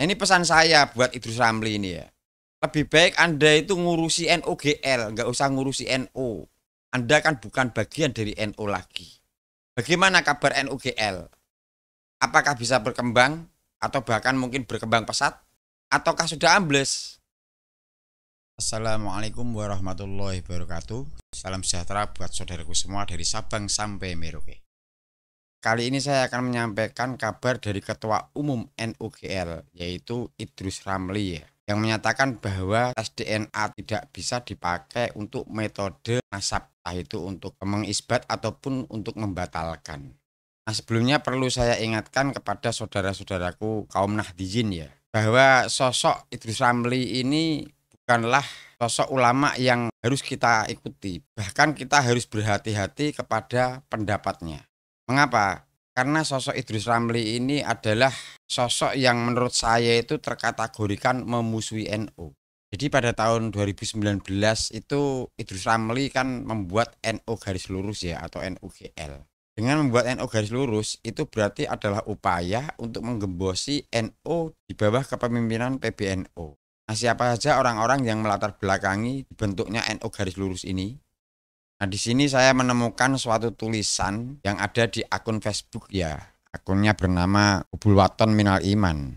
Nah, ini pesan saya buat Idrus Ramli ini ya. Lebih baik Anda itu ngurusi NOGL, nggak usah ngurusi NO. Anda kan bukan bagian dari NO lagi. Bagaimana kabar NOGL? Apakah bisa berkembang atau bahkan mungkin berkembang pesat ataukah sudah ambles? Assalamualaikum warahmatullahi wabarakatuh. Salam sejahtera buat saudaraku semua dari Sabang sampai Merauke. Kali ini saya akan menyampaikan kabar dari Ketua Umum NOGL, yaitu Idrus Ramli ya, yang menyatakan bahwa tes DNA tidak bisa dipakai untuk metode nasab, entah itu untuk mengisbat ataupun untuk membatalkan. Nah, sebelumnya perlu saya ingatkan kepada saudara-saudaraku kaum Nahdijin ya, bahwa sosok Idrus Ramli ini bukanlah sosok ulama yang harus kita ikuti. Bahkan kita harus berhati-hati kepada pendapatnya. Mengapa? Karena sosok Idrus Ramli ini adalah sosok yang menurut saya itu terkategorikan memusuhi NU. Jadi pada tahun 2019 itu Idrus Ramli kan membuat NU garis lurus ya, atau NUGL. Dengan membuat NU garis lurus itu berarti adalah upaya untuk menggembosi NU di bawah kepemimpinan PBNU. Nah, siapa saja orang-orang yang melatar belakangi dibentuknya NU garis lurus ini? Nah, di sini saya menemukan suatu tulisan yang ada di akun Facebook ya. Akunnya bernama Hubul Waton Minal Iman.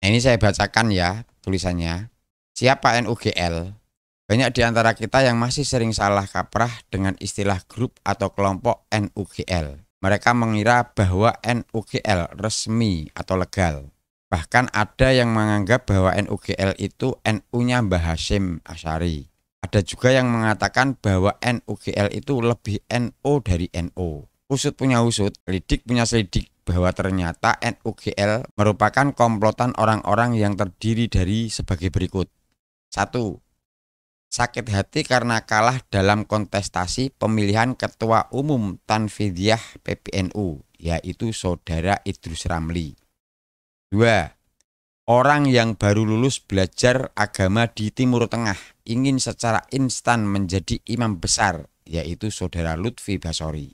Nah, ini saya bacakan ya tulisannya. Siapa NUGL? Banyak di antara kita yang masih sering salah kaprah dengan istilah grup atau kelompok NUGL. Mereka mengira bahwa NUGL resmi atau legal. Bahkan ada yang menganggap bahwa NUGL itu NU-nya Mbah Hasyim Asy'ari. Ada juga yang mengatakan bahwa NUGL itu lebih NO dari NO. Usut punya usut, lidik punya selidik bahwa ternyata NUGL merupakan komplotan orang-orang yang terdiri dari sebagai berikut. 1. Sakit hati karena kalah dalam kontestasi pemilihan Ketua Umum Tanfidiyah PBNU, yaitu Saudara Idrus Ramli. 2. Orang yang baru lulus belajar agama di Timur Tengah ingin secara instan menjadi imam besar, yaitu Saudara Lutfi Basori.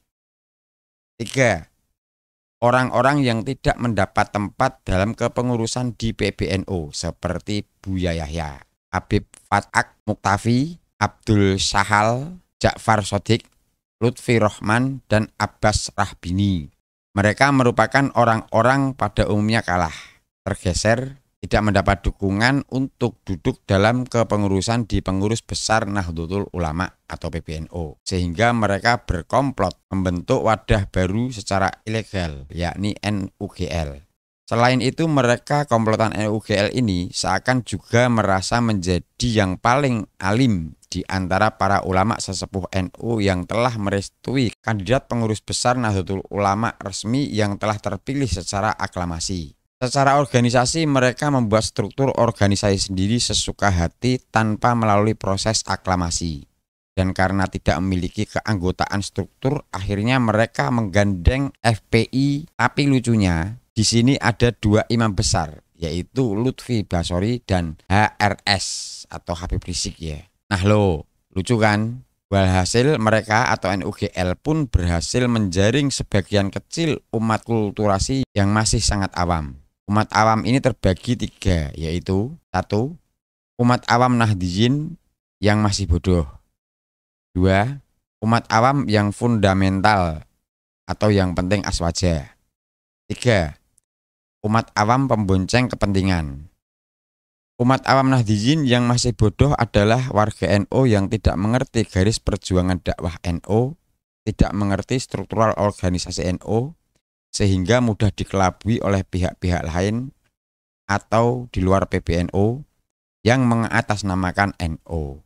3. Orang-orang yang tidak mendapat tempat dalam kepengurusan di PBNU seperti Buya Yahya, Habib Fatak Muktafi, Abdul Sahal, Ja'far Shodiq, Lutfi Rohman, dan Abbas Rahbini. Mereka merupakan orang-orang pada umumnya kalah, tergeser, tidak mendapat dukungan untuk duduk dalam kepengurusan di pengurus besar Nahdlatul Ulama atau PBNU, sehingga mereka berkomplot membentuk wadah baru secara ilegal, yakni NUGL. Selain itu, mereka komplotan NUGL ini seakan juga merasa menjadi yang paling alim di antara para ulama sesepuh NU yang telah merestui kandidat pengurus besar Nahdlatul Ulama resmi yang telah terpilih secara aklamasi. Secara organisasi, mereka membuat struktur organisasi sendiri sesuka hati tanpa melalui proses aklamasi. Dan karena tidak memiliki keanggotaan struktur, akhirnya mereka menggandeng FPI. Tapi lucunya, di sini ada dua imam besar, yaitu Lutfi Basori dan HRS atau Habib Rizik ya. Nah lo, lucu kan? Walhasil mereka atau NUGL pun berhasil menjaring sebagian kecil umat kulturasi yang masih sangat awam. Umat awam ini terbagi tiga, yaitu 1. Umat awam Nahdijin yang masih bodoh. 2. Umat awam yang fundamental atau yang penting aswaja. 3. Umat awam pembonceng kepentingan. Umat awam Nahdijin yang masih bodoh adalah warga NU yang tidak mengerti garis perjuangan dakwah NU, tidak mengerti struktural organisasi NU, sehingga mudah dikelabui oleh pihak-pihak lain atau di luar PBNU yang mengatasnamakan NU.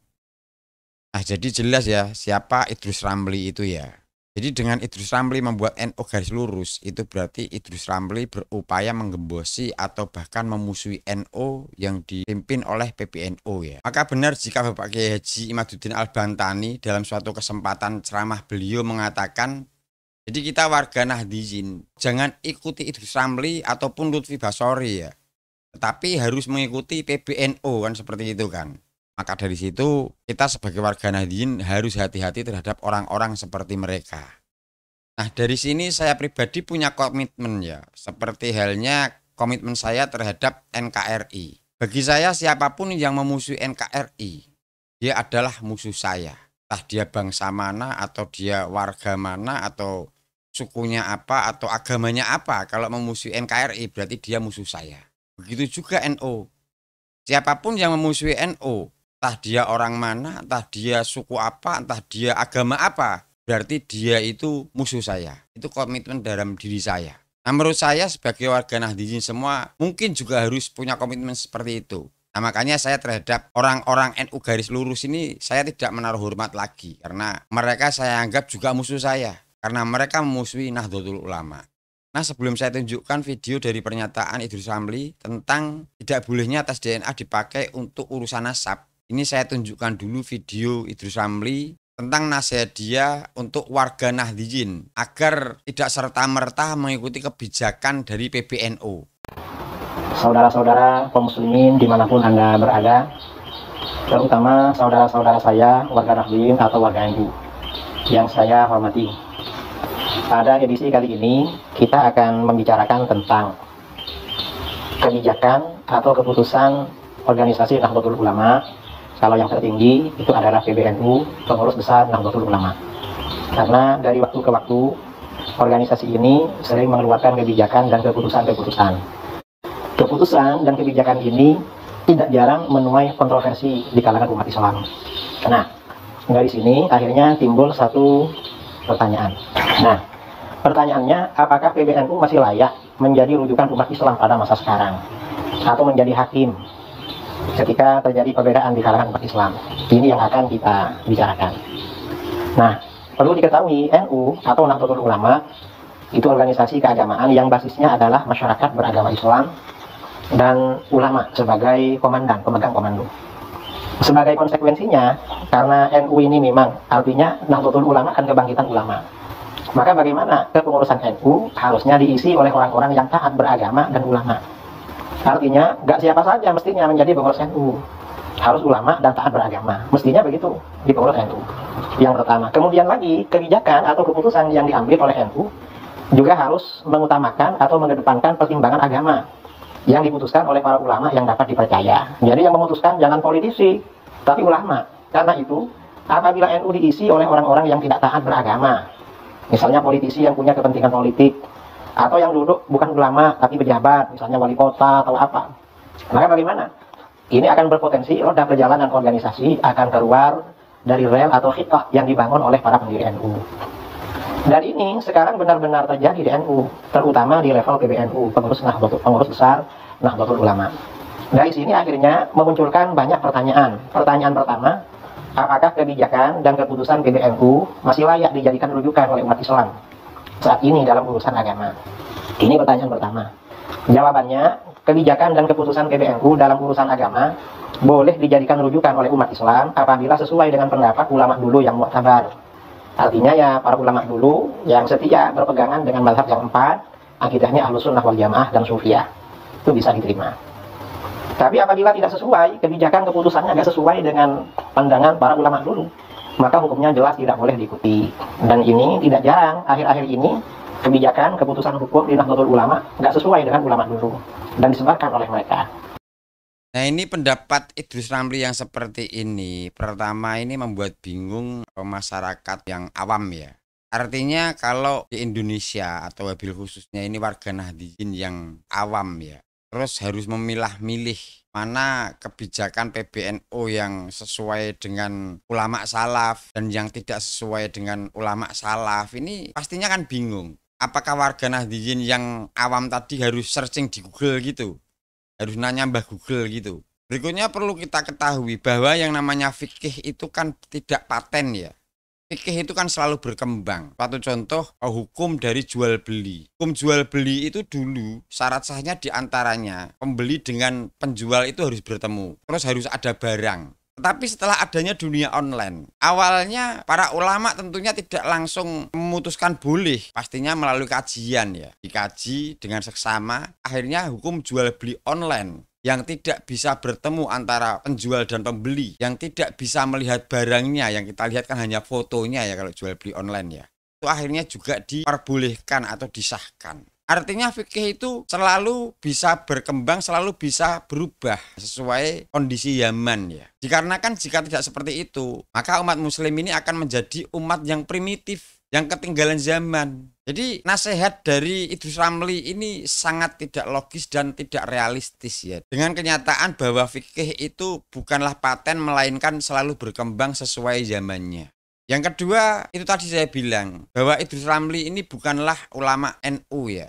Nah, jadi jelas ya siapa Idrus Ramli itu ya. Jadi dengan Idrus Ramli membuat NU garis lurus, itu berarti Idrus Ramli berupaya menggembosi atau bahkan memusuhi NU yang dipimpin oleh PBNU ya. Maka benar jika Bapak Kiai Haji Imaduddin Al-Bantani dalam suatu kesempatan ceramah beliau mengatakan, jadi kita warga Nahdijin jangan ikuti Idrus Ramli ataupun Lutfi Basori ya, tetapi harus mengikuti PBNU kan, seperti itu kan. Maka dari situ kita sebagai warga Nahdijin harus hati-hati terhadap orang-orang seperti mereka. Nah, dari sini saya pribadi punya komitmen ya, seperti halnya komitmen saya terhadap NKRI. Bagi saya siapapun yang memusuhi NKRI, dia adalah musuh saya. Entah dia bangsa mana atau dia warga mana atau sukunya apa atau agamanya apa. Kalau memusuhi NKRI berarti dia musuh saya. Begitu juga NU. Siapapun yang memusuhi NU, entah dia orang mana, entah dia suku apa, entah dia agama apa, berarti dia itu musuh saya. Itu komitmen dalam diri saya. Nah, menurut saya sebagai warga Nahdliyin semua mungkin juga harus punya komitmen seperti itu. Nah, makanya saya terhadap orang-orang NU garis lurus ini saya tidak menaruh hormat lagi. Karena mereka saya anggap juga musuh saya. Karena mereka memusuhi Nahdlatul Ulama. Nah, sebelum saya tunjukkan video dari pernyataan Idrus Ramli tentang tidak bolehnya tes DNA dipakai untuk urusan nasab. Ini saya tunjukkan dulu video Idrus Ramli tentang nasihat dia untuk warga Nahdliyin agar tidak serta-merta mengikuti kebijakan dari PBNU. Saudara-saudara kaum muslimin dimanapun Anda berada, terutama saudara-saudara saya warga Nahdliyin atau warga NU yang saya hormati. Pada edisi kali ini kita akan membicarakan tentang kebijakan atau keputusan organisasi Nahdlatul Ulama. Kalau yang tertinggi itu adalah PBNU, pengurus besar Nahdlatul Ulama. Karena dari waktu ke waktu organisasi ini sering mengeluarkan kebijakan dan keputusan-keputusan. Keputusan dan kebijakan ini tidak jarang menuai kontroversi di kalangan umat Islam. Nah, dari sini akhirnya timbul satu pertanyaan. Nah, pertanyaannya, apakah PBNU masih layak menjadi rujukan umat Islam pada masa sekarang? Atau menjadi hakim ketika terjadi perbedaan di kalangan umat Islam? Ini yang akan kita bicarakan. Nah, perlu diketahui NU atau Nahdlatul Ulama itu organisasi keagamaan yang basisnya adalah masyarakat beragama Islam dan ulama sebagai komandan, pemegang komando. Sebagai konsekuensinya, karena NU ini memang artinya Nahdlatul Ulama kan kebangkitan ulama, maka bagaimana kepengurusan NU harusnya diisi oleh orang-orang yang taat beragama dan ulama. Artinya, nggak siapa saja mestinya menjadi pengurus NU. Harus ulama dan taat beragama. Mestinya begitu di pengurus NU. Yang pertama. Kemudian lagi, kebijakan atau keputusan yang diambil oleh NU juga harus mengutamakan atau mengedepankan pertimbangan agama yang diputuskan oleh para ulama yang dapat dipercaya. Jadi yang memutuskan jangan politisi, tapi ulama. Karena itu, apabila NU diisi oleh orang-orang yang tidak taat beragama, misalnya politisi yang punya kepentingan politik, atau yang duduk bukan ulama tapi pejabat, misalnya wali kota atau apa, maka bagaimana? Ini akan berpotensi roda perjalanan organisasi akan keluar dari rel atau khitah yang dibangun oleh para pendiri NU. Dan ini sekarang benar-benar terjadi di NU, terutama di level PBNU, pengurus besar Nahdlatul Ulama. Dari sini akhirnya memunculkan banyak pertanyaan. Pertanyaan pertama, apakah kebijakan dan keputusan PBNU masih layak dijadikan rujukan oleh umat Islam saat ini dalam urusan agama? Ini pertanyaan pertama. Jawabannya, kebijakan dan keputusan PBNU dalam urusan agama boleh dijadikan rujukan oleh umat Islam apabila sesuai dengan pendapat ulama dulu yang mu'tabar. Artinya ya para ulama dulu yang setia berpegangan dengan mazhab yang 4, akidahnya Ahlus Sunnah wal Jamaah dan Sufiyah. Itu bisa diterima. Tapi apabila tidak sesuai, kebijakan keputusannya tidak sesuai dengan pandangan para ulama dulu, maka hukumnya jelas tidak boleh diikuti. Dan ini tidak jarang akhir-akhir ini kebijakan keputusan hukum di Nahdlatul Ulama nggak sesuai dengan ulama dulu dan disebarkan oleh mereka. Nah, ini pendapat Idrus Ramli yang seperti ini. Pertama, ini membuat bingung masyarakat yang awam ya. Artinya kalau di Indonesia atau wabil khususnya ini warga Nahdliyin yang awam ya, terus harus memilah-milih mana kebijakan PBNU yang sesuai dengan ulama salaf dan yang tidak sesuai dengan ulama salaf, ini pastinya kan bingung. Apakah warga Nahdliyin yang awam tadi harus searching di Google gitu? Harus nanya Mbah Google gitu. Berikutnya perlu kita ketahui bahwa yang namanya fikih itu kan tidak paten ya. Fikih itu kan selalu berkembang. Suatu contoh, hukum dari jual beli. Hukum jual beli itu dulu syarat sahnya diantaranya pembeli dengan penjual itu harus bertemu. Terus harus ada barang. Tetapi setelah adanya dunia online, awalnya para ulama tentunya tidak langsung memutuskan boleh. Pastinya melalui kajian ya. Dikaji dengan seksama, akhirnya hukum jual beli online yang tidak bisa bertemu antara penjual dan pembeli, yang tidak bisa melihat barangnya, yang kita lihat kan hanya fotonya ya kalau jual beli online ya, itu akhirnya juga diperbolehkan atau disahkan. Artinya fikih itu selalu bisa berkembang, selalu bisa berubah sesuai kondisi zaman ya. Dikarenakan jika tidak seperti itu, maka umat muslim ini akan menjadi umat yang primitif, yang ketinggalan zaman. Jadi nasihat dari Idrus Ramli ini sangat tidak logis dan tidak realistis ya. Dengan kenyataan bahwa fikih itu bukanlah paten melainkan selalu berkembang sesuai zamannya. Yang kedua, itu tadi saya bilang bahwa Idrus Ramli ini bukanlah ulama NU ya.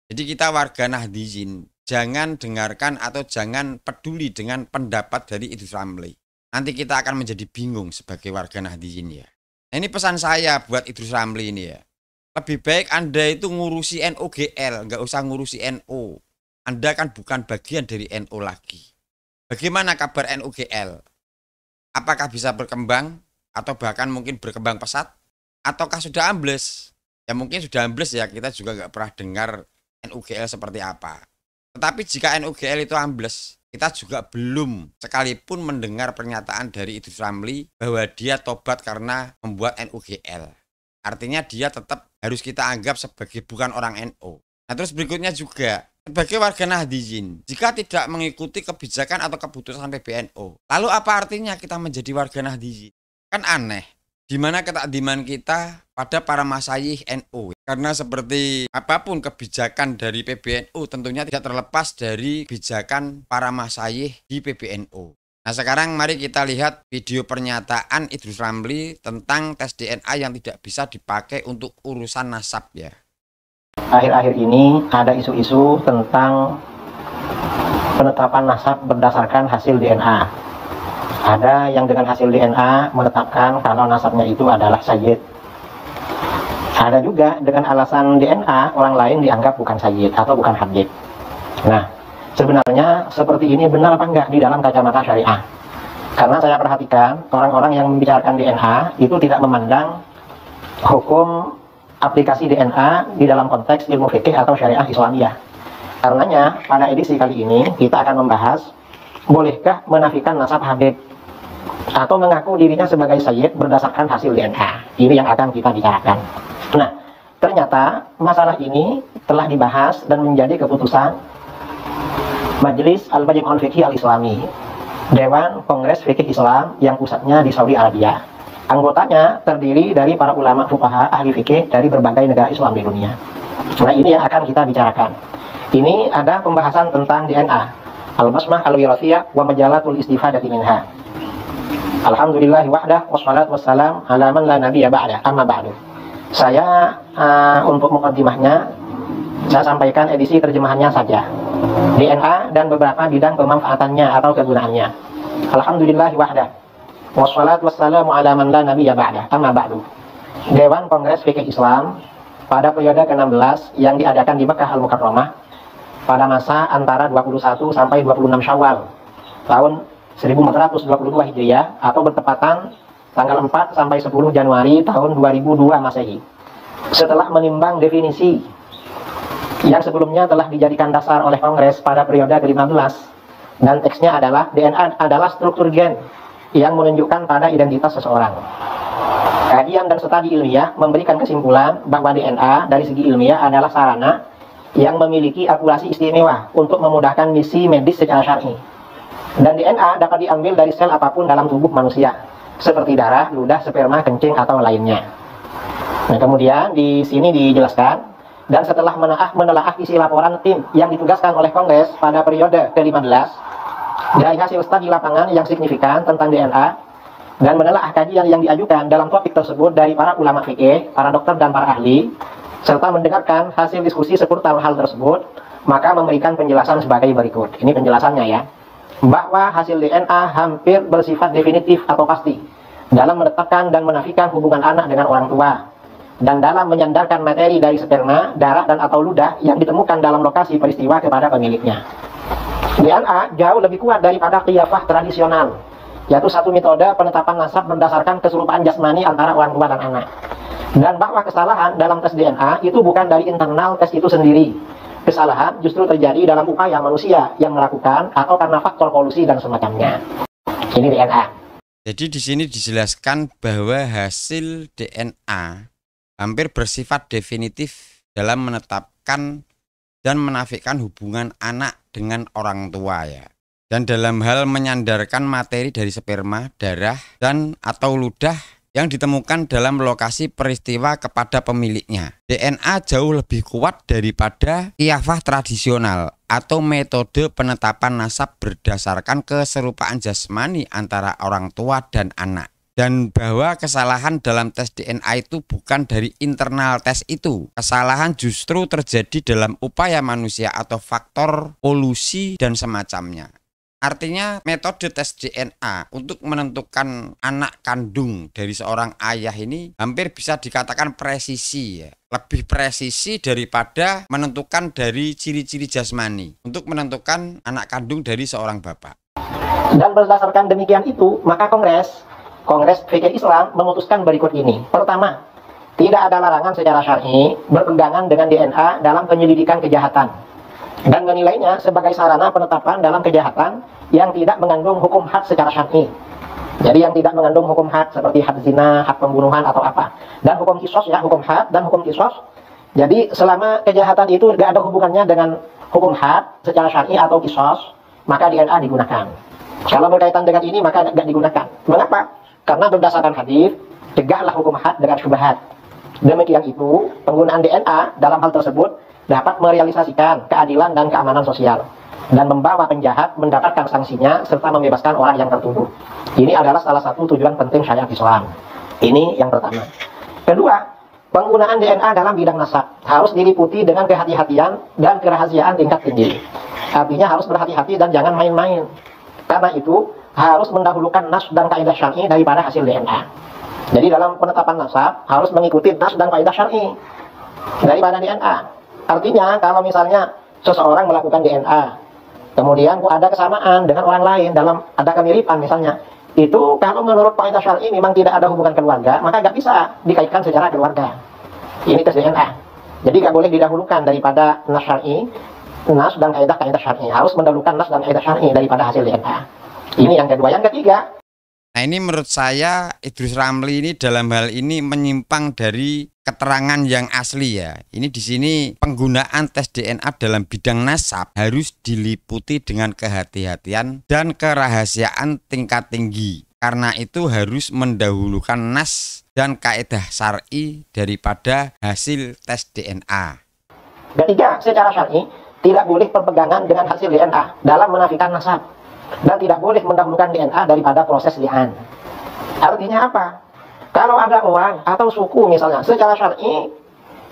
Jadi kita warga Nahdliyin jangan dengarkan atau jangan peduli dengan pendapat dari Idrus Ramli. Nanti kita akan menjadi bingung sebagai warga Nahdliyin ya. Nah, ini pesan saya buat Idrus Ramli ini ya. Lebih baik Anda itu ngurusi NUGL, nggak usah ngurusi NU. Anda kan bukan bagian dari NU lagi. Bagaimana kabar NUGL? Apakah bisa berkembang? Atau bahkan mungkin berkembang pesat, ataukah sudah ambles? Ya mungkin sudah ambles ya, kita juga nggak pernah dengar NUGL seperti apa. Tetapi jika NUGL itu ambles, kita juga belum sekalipun mendengar pernyataan dari Idrus Ramli bahwa dia tobat karena membuat NUGL. Artinya dia tetap harus kita anggap sebagai bukan orang NU. Nah terus berikutnya juga, sebagai warga Nahdliyin, jika tidak mengikuti kebijakan atau keputusan PBNU, lalu apa artinya kita menjadi warga Nahdliyin? Kan aneh, di mana ketakdiman kita pada para masyayikh NU. Karena seperti apapun kebijakan dari PBNU tentunya tidak terlepas dari kebijakan para masyayikh di PBNU. Nah sekarang mari kita lihat video pernyataan Idrus Ramli tentang tes DNA yang tidak bisa dipakai untuk urusan nasab ya. Akhir-akhir ini ada isu-isu tentang penetapan nasab berdasarkan hasil DNA. Ada yang dengan hasil DNA menetapkan kalau nasabnya itu adalah sayyid. Ada juga dengan alasan DNA orang lain dianggap bukan sayyid atau bukan habib. Nah, sebenarnya seperti ini benar apa enggak di dalam kacamata syariah? Karena saya perhatikan orang-orang yang membicarakan DNA itu tidak memandang hukum aplikasi DNA di dalam konteks ilmu fikih atau syariah Islamiyah. Karenanya pada edisi kali ini kita akan membahas bolehkah menafikan nasab habib atau mengaku dirinya sebagai sayyid berdasarkan hasil DNA. Ini yang akan kita bicarakan. Nah, ternyata masalah ini telah dibahas dan menjadi keputusan Majelis Al-Majma' Al-Fiqhi Al-Islami, Dewan Kongres Fikih Islam yang pusatnya di Saudi Arabia. Anggotanya terdiri dari para ulama fuqaha ahli fikih dari berbagai negara Islam di dunia. Nah, ini yang akan kita bicarakan. Ini ada pembahasan tentang DNA, Al-Basmah Al-Wirathiyah wa Majalatul Istifadati minha. Alhamdulillah wahdah wassalatu wassalam ala man la nabiyya ba'da, amma ba'du. Saya untuk mukaddimahnya saya sampaikan edisi terjemahannya saja. DNA dan beberapa bidang pemanfaatannya atau kegunaannya. Alhamdulillah wahdah wassalatu wassalamu ala man la nabiyya ba'da, amma ba'du. Dewan Kongres Fikih Islam pada periode ke-16 yang diadakan di Mekah Al-Mukarramah pada masa antara 21 sampai 26 Syawal tahun 1422 Hijriah atau bertepatan tanggal 4 sampai 10 Januari tahun 2002 Masehi. Setelah menimbang definisi yang sebelumnya telah dijadikan dasar oleh Kongres pada periode ke-15 dan teksnya adalah DNA adalah struktur gen yang menunjukkan pada identitas seseorang. Kajian dan studi ilmiah memberikan kesimpulan bahwa DNA dari segi ilmiah adalah sarana yang memiliki akurasi istimewa untuk memudahkan misi medis secara syar'i. Dan DNA dapat diambil dari sel apapun dalam tubuh manusia, seperti darah, ludah, sperma, kencing, atau lainnya. Nah, kemudian di sini dijelaskan, dan setelah menelaah isi laporan tim yang ditugaskan oleh Kongres pada periode ke-15, dari hasil studi lapangan yang signifikan tentang DNA, dan menelaah kajian yang diajukan dalam topik tersebut dari para ulama fikih, para dokter, dan para ahli, serta mendengarkan hasil diskusi seputar hal tersebut, maka memberikan penjelasan sebagai berikut. Ini penjelasannya ya. Bahwa hasil DNA hampir bersifat definitif atau pasti dalam menetapkan dan menafikan hubungan anak dengan orang tua, dan dalam menyandarkan materi dari sperma, darah, dan atau ludah yang ditemukan dalam lokasi peristiwa kepada pemiliknya. DNA jauh lebih kuat daripada qiyafah tradisional, yaitu satu metode penetapan nasab berdasarkan keserupaan jasmani antara orang tua dan anak. Dan bahwa kesalahan dalam tes DNA itu bukan dari internal tes itu sendiri. Kesalahan justru terjadi dalam upaya manusia yang melakukan atau karena faktor polusi dan semacamnya. Ini DNA. Jadi di sini dijelaskan bahwa hasil DNA hampir bersifat definitif dalam menetapkan dan menafikan hubungan anak dengan orang tua ya. Dan dalam hal menyandarkan materi dari sperma, darah, dan atau ludah yang ditemukan dalam lokasi peristiwa kepada pemiliknya. DNA jauh lebih kuat daripada khilafah tradisional atau metode penetapan nasab berdasarkan keserupaan jasmani antara orang tua dan anak. Dan bahwa kesalahan dalam tes DNA itu bukan dari internal tes itu. Kesalahan justru terjadi dalam upaya manusia atau faktor polusi dan semacamnya. Artinya metode tes DNA untuk menentukan anak kandung dari seorang ayah ini hampir bisa dikatakan presisi ya. Lebih presisi daripada menentukan dari ciri-ciri jasmani untuk menentukan anak kandung dari seorang bapak. Dan berdasarkan demikian itu, maka Kongres Fikih Islam memutuskan berikut ini. Pertama, tidak ada larangan secara syar'i berpegangan dengan DNA dalam penyelidikan kejahatan dan menilainya sebagai sarana penetapan dalam kejahatan yang tidak mengandung hukum had secara syar'i. Jadi yang tidak mengandung hukum had seperti had zina, had pembunuhan atau apa. Dan hukum kisos ya, hukum had dan hukum kisos. Jadi selama kejahatan itu tidak ada hubungannya dengan hukum had secara syar'i atau kisos, maka DNA digunakan. Kalau berkaitan dengan ini maka tidak digunakan. Mengapa? Karena berdasarkan hadis, tegaklah hukum had dengan syubhat. Demikian itu, penggunaan DNA dalam hal tersebut dapat merealisasikan keadilan dan keamanan sosial dan membawa penjahat mendapatkan sanksinya serta membebaskan orang yang tertuduh. Ini adalah salah satu tujuan penting syariat Islam. Ini yang pertama. Kedua, penggunaan DNA dalam bidang nasab harus diliputi dengan kehati-hatian dan kerahasiaan tingkat tinggi. Artinya harus berhati-hati dan jangan main-main. Karena itu harus mendahulukan nas dan kaidah syar'i daripada hasil DNA. Jadi dalam penetapan nasab harus mengikuti nas dan kaidah syar'i daripada DNA. Artinya kalau misalnya seseorang melakukan DNA, kemudian ada kesamaan dengan orang lain dalam ada kemiripan misalnya, itu kalau menurut kaidah syar'i memang tidak ada hubungan keluarga, maka nggak bisa dikaitkan secara keluarga. Ini tes DNA. Jadi nggak boleh didahulukan daripada nas syar'i, nas dan kaidah syar'i. Harus mendahulukan nas dan kaidah syar'i daripada hasil DNA. Ini yang kedua. Yang ketiga. Nah ini menurut saya Idrus Ramli ini dalam hal ini menyimpang dari keterangan yang asli ya. Ini di sini penggunaan tes DNA dalam bidang nasab harus diliputi dengan kehati-hatian dan kerahasiaan tingkat tinggi. Karena itu harus mendahulukan nas dan kaidah syar'i daripada hasil tes DNA. Ketiga, secara syar'i tidak boleh berpegangan dengan hasil DNA dalam menafikan nasab. Dan tidak boleh mendahulukan DNA daripada proses li'an. Artinya apa? Kalau ada orang atau suku misalnya, secara syar'i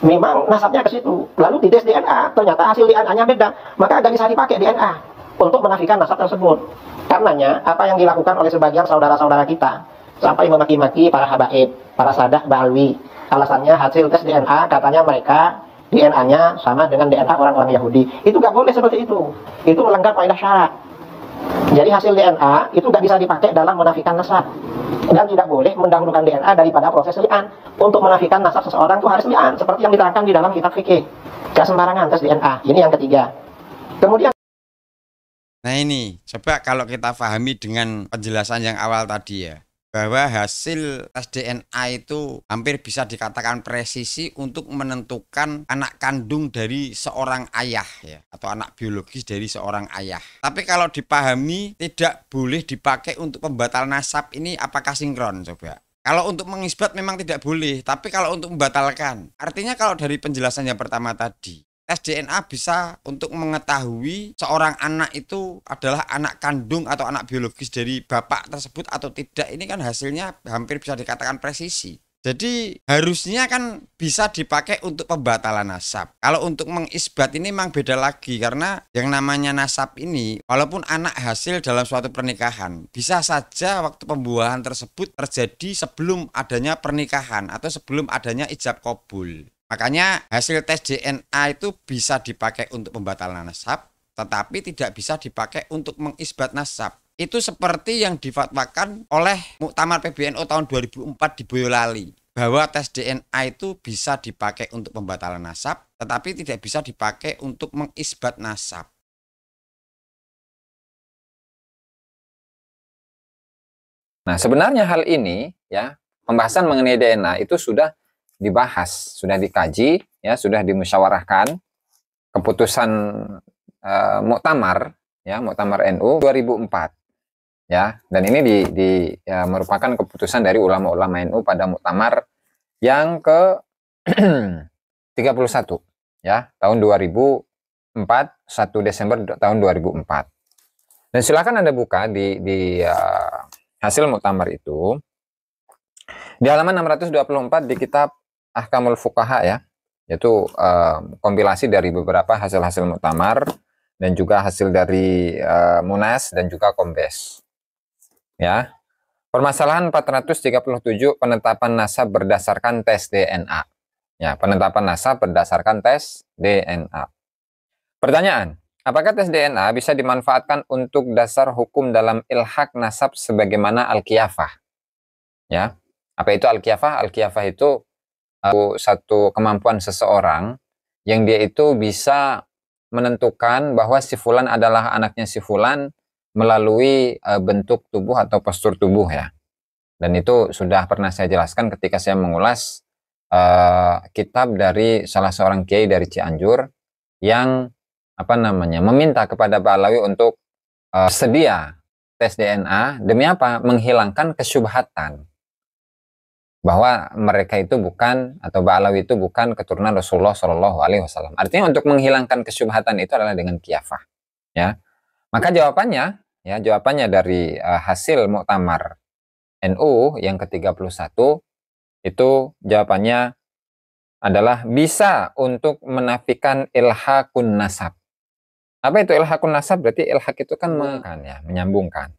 memang nasabnya ke situ, lalu dites DNA, ternyata hasil li'annya beda, maka nggak bisa dipakai DNA untuk menafikan nasab tersebut. Karenanya, apa yang dilakukan oleh sebagian saudara-saudara kita, sampai memaki-maki para habaib, para sadah ba'alwi, alasannya hasil tes DNA, katanya mereka DNA-nya sama dengan DNA orang-orang Yahudi. Itu nggak boleh seperti itu. Itu melanggar kaidah syarat. Jadi hasil DNA itu nggak bisa dipakai dalam menafikan nasab. Dan tidak boleh mendahulukan DNA daripada proses li'an. Untuk menafikan nasab seseorang itu harus li'an. Seperti yang diterangkan di dalam kitab fikih. Gak sembarangan tes DNA. Ini yang ketiga. Kemudian. Nah ini, coba kalau kita pahami dengan penjelasan yang awal tadi ya. Bahwa hasil tes DNA itu hampir bisa dikatakan presisi untuk menentukan anak kandung dari seorang ayah ya, atau anak biologis dari seorang ayah. Tapi kalau dipahami tidak boleh dipakai untuk pembatal nasab, ini apakah sinkron coba? Kalau untuk mengisbat memang tidak boleh, tapi kalau untuk membatalkan, artinya kalau dari penjelasan yang pertama tadi, tes DNA bisa untuk mengetahui seorang anak itu adalah anak kandung atau anak biologis dari bapak tersebut atau tidak. Ini kan hasilnya hampir bisa dikatakan presisi. Jadi harusnya kan bisa dipakai untuk pembatalan nasab. Kalau untuk mengisbat ini memang beda lagi, karena yang namanya nasab ini walaupun anak hasil dalam suatu pernikahan, bisa saja waktu pembuahan tersebut terjadi sebelum adanya pernikahan atau sebelum adanya ijab qabul. Makanya hasil tes DNA itu bisa dipakai untuk pembatalan nasab, tetapi tidak bisa dipakai untuk mengisbat nasab. Itu seperti yang difatwakan oleh Muktamar PBNU tahun 2004 di Boyolali, bahwa tes DNA itu bisa dipakai untuk pembatalan nasab, tetapi tidak bisa dipakai untuk mengisbat nasab. Nah, sebenarnya hal ini ya, pembahasan mengenai DNA itu sudah dibahas, sudah dikaji, ya, sudah dimusyawarahkan. keputusan Muktamar, ya, Muktamar NU 2004, ya, dan ini merupakan keputusan dari ulama-ulama NU pada Muktamar yang ke 31, ya, tahun 2004, 1 Desember tahun 2004. Dan silakan Anda buka di hasil Muktamar itu di halaman 624 di kitab Ahkamul Fuqaha, ya, yaitu kompilasi dari beberapa hasil-hasil Muktamar dan juga hasil dari Munas dan juga Kombes. Ya. Permasalahan 437, penetapan nasab berdasarkan tes DNA. Ya, penetapan nasab berdasarkan tes DNA. Pertanyaan, apakah tes DNA bisa dimanfaatkan untuk dasar hukum dalam ilhaq nasab sebagaimana al-qiyafah? Ya. Apa itu al-qiyafah? Al-qiyafah itu satu kemampuan seseorang yang dia itu bisa menentukan bahwa si fulan adalah anaknya si fulan melalui bentuk tubuh atau postur tubuh, ya. Dan itu sudah pernah saya jelaskan ketika saya mengulas kitab dari salah seorang kiai dari Cianjur yang meminta kepada Pak Alawi untuk sedia tes DNA demi apa? Menghilangkan kesyubhatan bahwa mereka itu bukan, atau Pak Alawi itu bukan keturunan Rasulullah Shallallahu Alaihi Wasallam. Artinya untuk menghilangkan kesyubhatan itu adalah dengan qiyafah, ya. Maka jawabannya, ya, jawabannya dari hasil Muktamar NU yang ke-31 itu jawabannya adalah bisa untuk menafikan ilhaqun nasab. Apa itu ilhaqun nasab? Berarti ilhaq itu kan menyambungkan.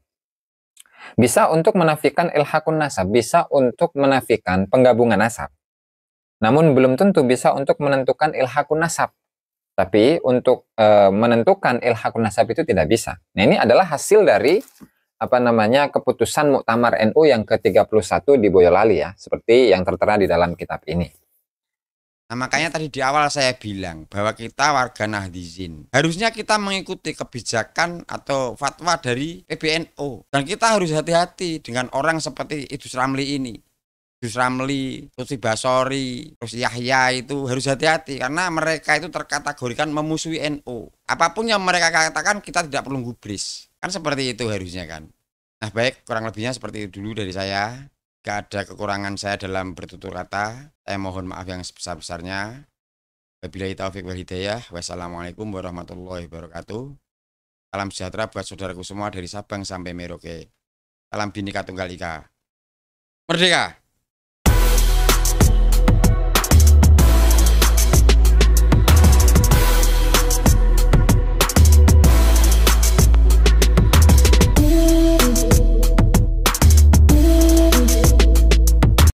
Bisa untuk menafikan ilhaqun nasab, bisa untuk menafikan penggabungan nasab. Namun belum tentu bisa untuk menentukan ilhaqun nasab. Tapi untuk menentukan ilhaqun nasab itu tidak bisa. Nah, ini adalah hasil dari keputusan Muktamar NU yang ke-31 di Boyolali, ya, seperti yang tertera di dalam kitab ini. Nah, makanya tadi di awal saya bilang bahwa kita warga Nahdizin harusnya kita mengikuti kebijakan atau fatwa dari PBNU, dan kita harus hati-hati dengan orang seperti Idrus Ramli ini. Idrus Ramli, Lutfi Basori, terus Yahya, itu harus hati-hati karena mereka itu terkategorikan memusuhi NU. Apapun yang mereka katakan kita tidak perlu gubris. Kan seperti itu harusnya kan. Nah, baik, kurang lebihnya seperti itu dulu dari saya. Gak ada kekurangan saya dalam bertutur kata. Saya mohon maaf yang sebesar-besarnya. Wabillahi taufiq wal hidayah. Wassalamualaikum warahmatullahi wabarakatuh. Salam sejahtera buat saudaraku semua dari Sabang sampai Merauke. Salam Bhinneka Tunggal Ika. Merdeka!